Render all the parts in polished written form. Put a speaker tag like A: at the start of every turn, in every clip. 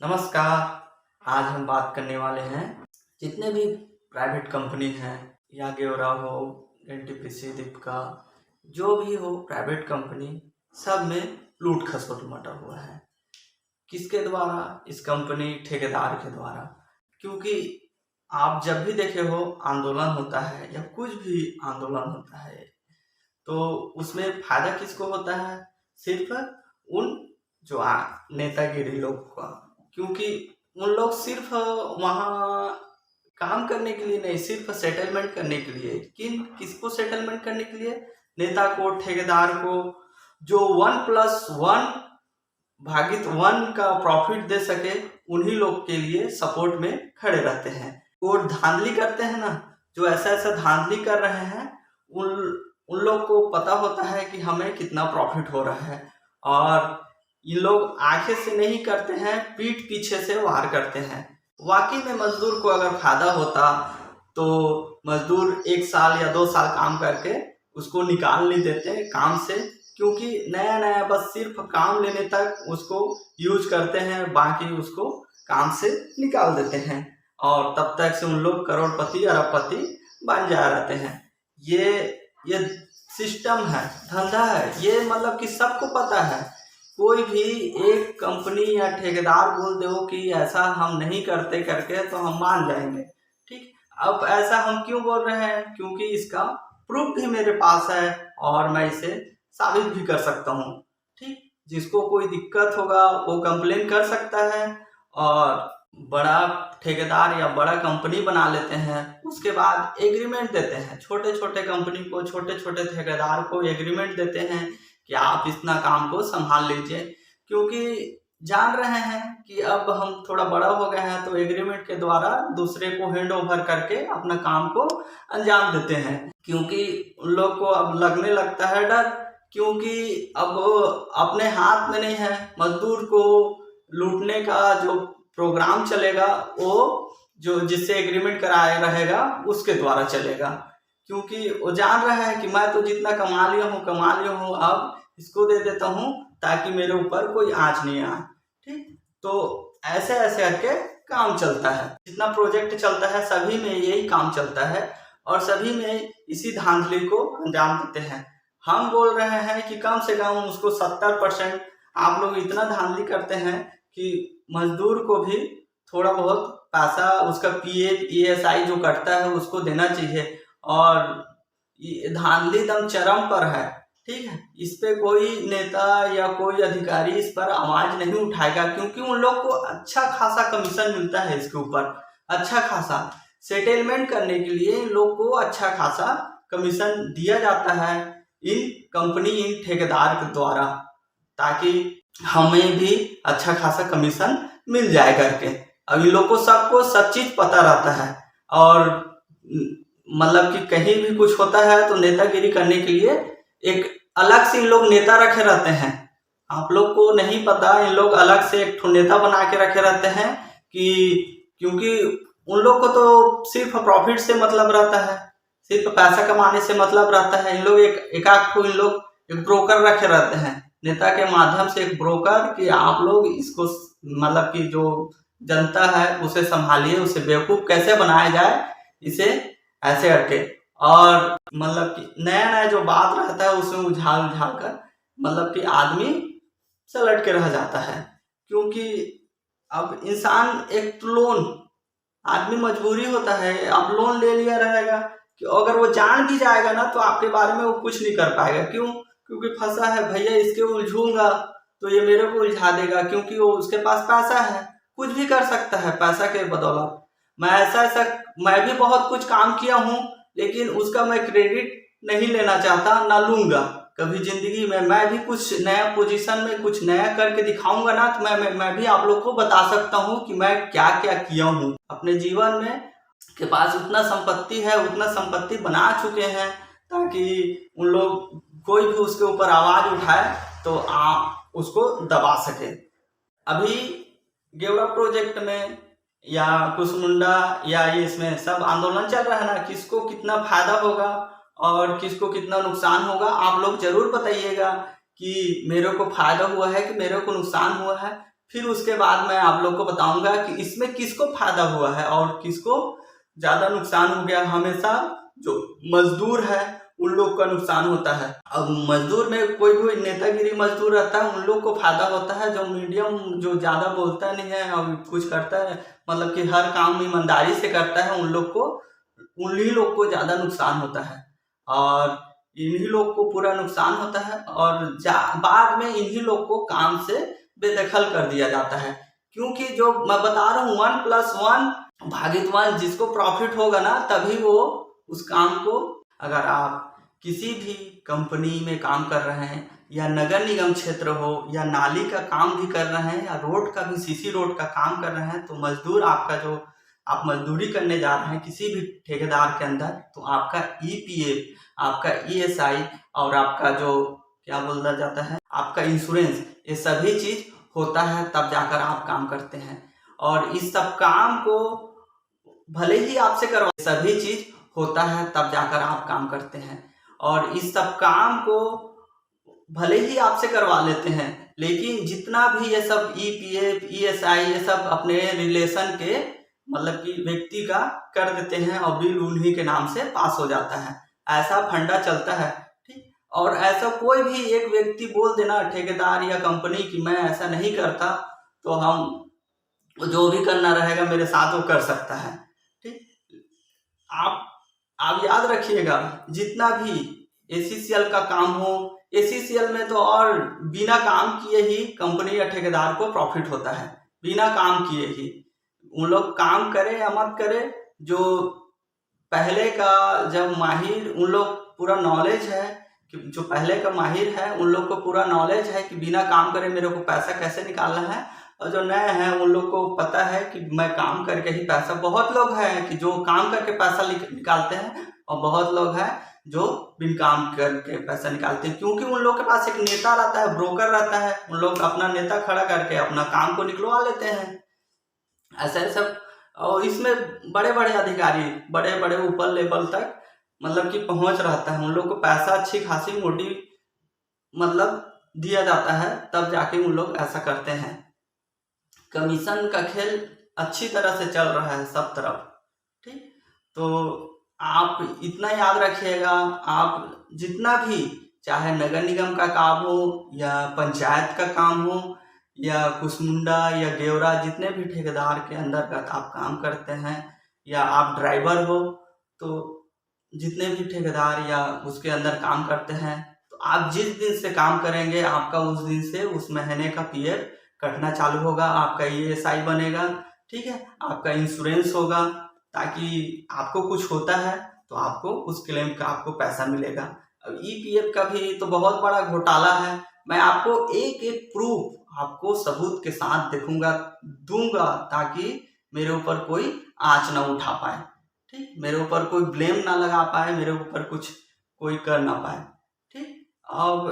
A: नमस्कार। आज हम बात करने वाले हैं जितने भी प्राइवेट कंपनी हैं या गेवरा हो, एनटीपीसी, दीपिका, जो भी हो प्राइवेट कंपनी, सब में लूट खसोट मचा हुआ है। किसके द्वारा? इस कंपनी ठेकेदार के द्वारा। क्योंकि आप जब भी देखे हो आंदोलन होता है या कुछ भी आंदोलन होता है तो उसमें फायदा किसको होता है? सिर्फ उन जो नेतागिरी लोग का। क्योंकि उन लोग सिर्फ वहाँ काम करने के लिए नहीं, सिर्फ सेटलमेंट करने के लिए। किसको सेटलमेंट करने के लिए? नेता को, ठेकेदार को, जो 1+1 भागित 1 का प्रॉफिट दे सके, उन्हीं लोग के लिए सपोर्ट में खड़े रहते हैं। वो धांधली करते हैं ना, जो ऐसा ऐसा धांधली कर रहे हैं, उन लोग को पता होता है कि हमें कितना प्रॉफिट हो रहा है। और ये लोग आंखें से नहीं करते हैं, पीठ पीछे से वार करते हैं। वाकई में मजदूर को अगर फायदा होता तो मजदूर 1 साल या 2 साल काम करके उसको निकाल नहीं देते काम से। क्योंकि नया नया बस सिर्फ काम लेने तक उसको यूज करते हैं, बाकी उसको काम से निकाल देते हैं और तब तक से उन लोग करोड़पति अरबपति बन जा रहते हैं। ये सिस्टम है, धंधा है ये, मतलब कि सबको पता है। कोई भी एक कंपनी या ठेकेदार बोल दो कि ऐसा हम नहीं करते करके तो हम मान जाएंगे। ठीक, अब ऐसा हम क्यों बोल रहे हैं? क्योंकि इसका प्रूफ भी मेरे पास है और मैं इसे साबित भी कर सकता हूँ। ठीक, जिसको कोई दिक्कत होगा वो कंप्लेन कर सकता है और बड़ा ठेकेदार या बड़ा कंपनी बना लेते हैं। उसके बाद एग्रीमेंट देते हैं, छोटे छोटे कंपनी को, छोटे छोटे ठेकेदार को एग्रीमेंट देते हैं कि आप इतना काम को संभाल लीजिए। क्योंकि जान रहे हैं कि अब हम थोड़ा बड़ा हो गए हैं तो एग्रीमेंट के द्वारा दूसरे को हैंड ओवर करके अपना काम को अंजाम देते हैं। क्योंकि उन लोग को अब लगने लगता है डर, क्योंकि अब अपने हाथ में नहीं है। मजदूर को लूटने का जो प्रोग्राम चलेगा वो जो जिससे एग्रीमेंट कराया रहेगा उसके द्वारा चलेगा। क्योंकि वो जान रहा है कि मैं तो जितना कमा लिया हूँ, अब इसको दे देता हूँ ताकि मेरे ऊपर कोई आँच नहीं आए। ठीक, तो ऐसे ऐसे करके काम चलता है। जितना प्रोजेक्ट चलता है सभी में यही काम चलता है और सभी में इसी धांधली को अंजाम देते हैं। हम बोल रहे हैं कि कम से कम उसको 70%। आप लोग इतना धांधली करते हैं कि मजदूर को भी थोड़ा बहुत पैसा उसका पीएफ ईएसआई जो कटता है उसको देना चाहिए। और धांधली दम चरम पर है। ठीक है, इस पे कोई नेता या कोई अधिकारी इस पर आवाज नहीं उठाएगा, क्योंकि उन लोग को अच्छा खासा कमीशन मिलता है। इसके ऊपर अच्छा खासा सेटलमेंट करने के लिए इन लोग को अच्छा खासा कमीशन दिया जाता है इन कंपनी, इन ठेकेदार के द्वारा, ताकि हमें भी अच्छा खासा कमीशन मिल जाए करके। अब इन लोग को सबको सब चीज पता रहता है और मतलब कि कहीं भी कुछ होता है तो नेतागिरी करने के लिए एक अलग से इन लोग नेता रखे रहते हैं। आप लोग को नहीं पता, इन लोग अलग से एक नेता बना के रखे रहते हैं कि क्योंकि उन लोग को तो सिर्फ प्रॉफिट से मतलब रहता है, सिर्फ पैसा कमाने से मतलब रहता है। इन लोग इन लोग एक ब्रोकर रखे रहते हैं, नेता के माध्यम से एक ब्रोकर, कि आप लोग इसको मतलब कि जो जनता है उसे संभालिए, उसे बेवकूफ कैसे बनाया जाए, इसे ऐसे करके। और मतलब कि नया नया जो बात रहता है उसमें उझाल कर मतलब कि आदमी सलट के रह जाता है। क्योंकि अब इंसान एक लोन, आदमी मजबूरी होता है, अब लोन ले लिया रहेगा कि अगर वो जान भी जाएगा ना तो आपके बारे में वो कुछ नहीं कर पाएगा। क्यों? क्योंकि फंसा है भैया, इसके उलझूंगा तो ये मेरे को उलझा देगा, क्योंकि वो उसके पास पैसा है, कुछ भी कर सकता है पैसा के बदौलत। मैं भी बहुत कुछ काम किया हूँ, लेकिन उसका मैं क्रेडिट नहीं लेना चाहता, ना लूंगा कभी जिंदगी में। मैं भी कुछ नया पोजीशन में कुछ नया करके दिखाऊंगा ना तो मैं भी आप लोग को बता सकता हूँ कि मैं क्या क्या किया हूँ अपने जीवन में। के पास उतना संपत्ति है, उतना संपत्ति बना चुके हैं ताकि उन लोग कोई भी उसके ऊपर आवाज उठाए तो उसको दबा सके। अभी गेवरा प्रोजेक्ट में या कुसमुंडा या ये इसमें सब आंदोलन चल रहा है ना, किसको कितना फायदा होगा और किसको कितना नुकसान होगा, आप लोग जरूर बताइएगा कि मेरे को फायदा हुआ है कि मेरे को नुकसान हुआ है। फिर उसके बाद मैं आप लोग को बताऊंगा कि इसमें किसको फायदा हुआ है और किसको ज्यादा नुकसान हो गया। हमेशा जो मजदूर है उन लोग का नुकसान होता है। अब मजदूर में कोई भी नेतागिरी मजदूर रहता है, उन लोग को फायदा होता है। जो मीडियम, जो ज्यादा बोलता नहीं है और कुछ करता है, मतलब कि हर काम ईमानदारी से करता है, उन्हीं लोग को ज्यादा नुकसान होता है और इन्हीं लोग को पूरा नुकसान होता है। और बाद में इन्हीं लोग को काम से बेदखल कर दिया जाता है, क्योंकि जो मैं बता रहा हूँ 1+1 भागित 1, जिसको प्रॉफिट होगा ना तभी वो उस काम को। अगर आप किसी भी कंपनी में काम कर रहे हैं या नगर निगम क्षेत्र हो या नाली का काम भी कर रहे हैं या रोड का भी, सीसी रोड का काम कर रहे हैं, तो मजदूर आपका जो आप मजदूरी करने जा रहे हैं किसी भी ठेकेदार के अंदर, तो आपका EPF, आपका ESI और आपका जो क्या बोला जाता है आपका इंश्योरेंस, ये सभी चीज होता है तब जाकर आप काम करते हैं। और इस सब काम को भले ही आपसे करवा, सभी चीज होता है तब जाकर आप काम करते हैं। और इस सब काम को भले ही आपसे करवा लेते हैं, लेकिन जितना भी ये सब EPF ESI ये सब अपने रिलेशन के मतलब कि व्यक्ति का कर देते हैं और बिल उन्हीं के नाम से पास हो जाता है। ऐसा फंडा चलता है, ठीक। और ऐसा कोई भी एक व्यक्ति बोल देना ठेकेदार या कंपनी कि मैं ऐसा नहीं करता, तो हम जो भी करना रहेगा मेरे साथ वो कर सकता है, ठीक। आप याद रखिएगा, जितना भी ACCL का काम हो, ACCL में तो और बिना काम किए ही कंपनी या ठेकेदार को प्रॉफिट होता है, बिना काम किए ही। उन लोग काम करे या मत करे, जो पहले का जब माहिर, उन लोग पूरा नॉलेज है कि जो पहले का माहिर है उन लोग को पूरा नॉलेज है कि बिना काम करे मेरे को पैसा कैसे निकालना है। और जो नए हैं उन लोग को पता है कि मैं काम करके ही पैसा, बहुत लोग हैं कि जो काम करके पैसा निकालते हैं और बहुत लोग हैं जो बिन काम करके पैसा निकालते हैं, क्योंकि उन लोग के पास एक नेता रहता है, ब्रोकर रहता है, उन लोग अपना नेता खड़ा करके अपना काम को निकलवा लेते हैं। ऐसा सब। और इसमें बड़े बड़े अधिकारी, बड़े बड़े ऊपर लेवल तक मतलब कि पहुंच रहता है, उन लोग को पैसा अच्छी खासी मोटी मतलब दिया जाता है, तब जाके उन लोग ऐसा करते हैं। कमीशन का खेल अच्छी तरह से चल रहा है सब तरफ, ठीक। तो आप इतना याद रखिएगा, आप जितना भी चाहे नगर निगम का काम हो या पंचायत का काम हो या कुसमुंडा या गेवरा, जितने भी ठेकेदार के अंतर्गत आप काम करते हैं, या आप ड्राइवर हो, तो जितने भी ठेकेदार या उसके अंदर काम करते हैं, तो आप जिस दिन से काम करेंगे आपका उस दिन से उस महीने का PF कटना चालू होगा, आपका ESI बनेगा, ठीक है, आपका इंश्योरेंस होगा, ताकि आपको कुछ होता है तो आपको उस क्लेम का आपको पैसा मिलेगा। अब EPF का भी तो बहुत बड़ा घोटाला है, मैं आपको एक एक प्रूफ आपको सबूत के साथ दूंगा, ताकि मेरे ऊपर कोई आंच ना उठा पाए, ठीक, मेरे ऊपर कोई ब्लेम ना लगा पाए, मेरे ऊपर कुछ कोई कर ना पाए, ठीक। अब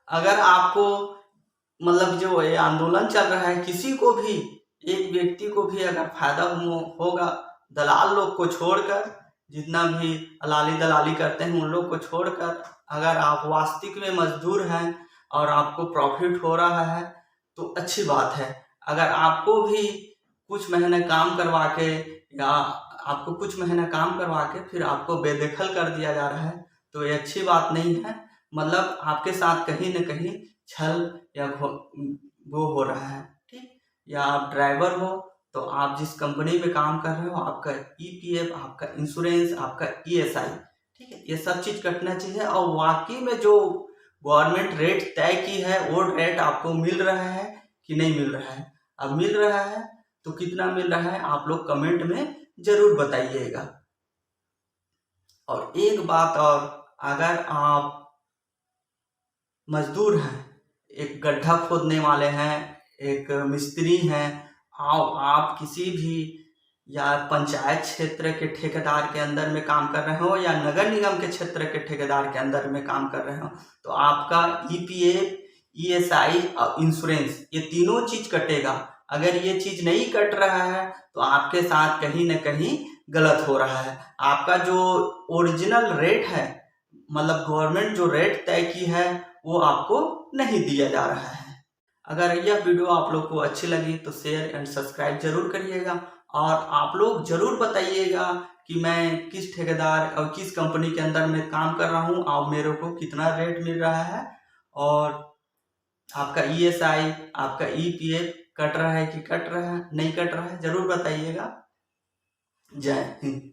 A: अगर आपको मतलब जो ये आंदोलन चल रहा है, किसी को भी, एक व्यक्ति को भी अगर फायदा होगा, दलाल लोग को छोड़कर, जितना भी अलाली दलाली करते हैं उन लोग को छोड़कर, अगर आप वास्तविक में मजदूर हैं और आपको प्रॉफिट हो रहा है तो अच्छी बात है। अगर आपको भी कुछ महीने काम करवा के या आपको कुछ महीना काम करवा के फिर आपको बेदखल कर दिया जा रहा है, तो ये अच्छी बात नहीं है। मतलब आपके साथ कहीं न कहीं छल या वो हो रहा है, ठीक। या आप ड्राइवर हो तो आप जिस कंपनी में काम कर रहे हो, आपका EPF, आपका इंश्योरेंस, आपका ESI, ठीक है, ये सब चीज कटना चाहिए। और वाकई में जो गवर्नमेंट रेट तय की है वो रेट आपको मिल रहा है कि नहीं मिल रहा है। अब मिल रहा है तो कितना मिल रहा है आप लोग कमेंट में जरूर बताइएगा। और एक बात और, अगर आप मजदूर हैं, एक गड्ढा खोदने वाले हैं, एक मिस्त्री हैं, आप किसी भी या पंचायत क्षेत्र के ठेकेदार के अंदर में काम कर रहे हो या नगर निगम के क्षेत्र के ठेकेदार के अंदर में काम कर रहे हो, तो आपका EPF, ESI और इंश्योरेंस, ये तीनों चीज कटेगा। अगर ये चीज नहीं कट रहा है तो आपके साथ कहीं न कहीं गलत हो रहा है। आपका जो ओरिजिनल रेट है, मतलब गवर्नमेंट जो रेट तय की है, वो आपको नहीं दिया जा रहा है। अगर यह वीडियो आप लोग को अच्छी लगी तो शेयर एंड सब्सक्राइब जरूर करिएगा, और आप लोग जरूर बताइएगा कि मैं किस ठेकेदार और किस कंपनी के अंदर में काम कर रहा हूँ और मेरे को कितना रेट मिल रहा है, और आपका ESI, आपका EPF कट रहा है कि कट रहा है नहीं कट रहा है, जरूर बताइएगा। जय हिंद।